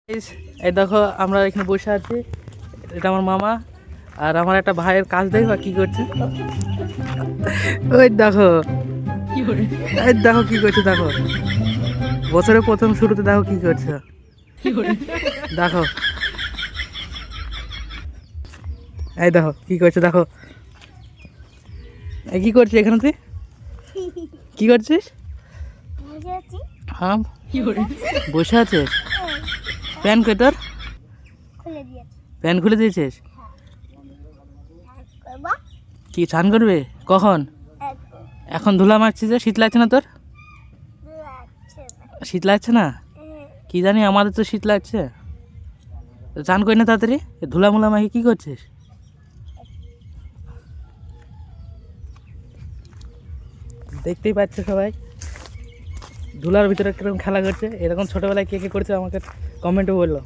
এই দেখো আমরা এখানে বসে আছি, এটা আমার মামা আর আমার একটা ভাইয়ের কাজ দেখবা কি করছে। ওই দেখো এই দেখো কি করছে, দেখো বছরের প্রথম শুরুতে দেখো কি করছে, দেখো এই দেখো কি করছে, দেখো এই কি করছিস এখানে তুই কি করছিস? হ্যাঁ বসে আছিস, প্যান কই তোর? প্যান খুলে দিয়েছিস? কি স্নান করবে কখন? এখন ধুলা মারছিস যে, শীত লাগছে না তোর? শীত লাগছে না? কি জানি আমাদের তো শীত লাগছে। স্নান করি না তাড়াতাড়ি, ধুলা মুলা মাখি কি করছিস? দেখতেই পাচ্ছে সবাই ধুলার ভিতরে কিরকম খেলা করছে। এরকম ছোটবেলায় কে কে করছে আমাকে কমেন্টে বললো।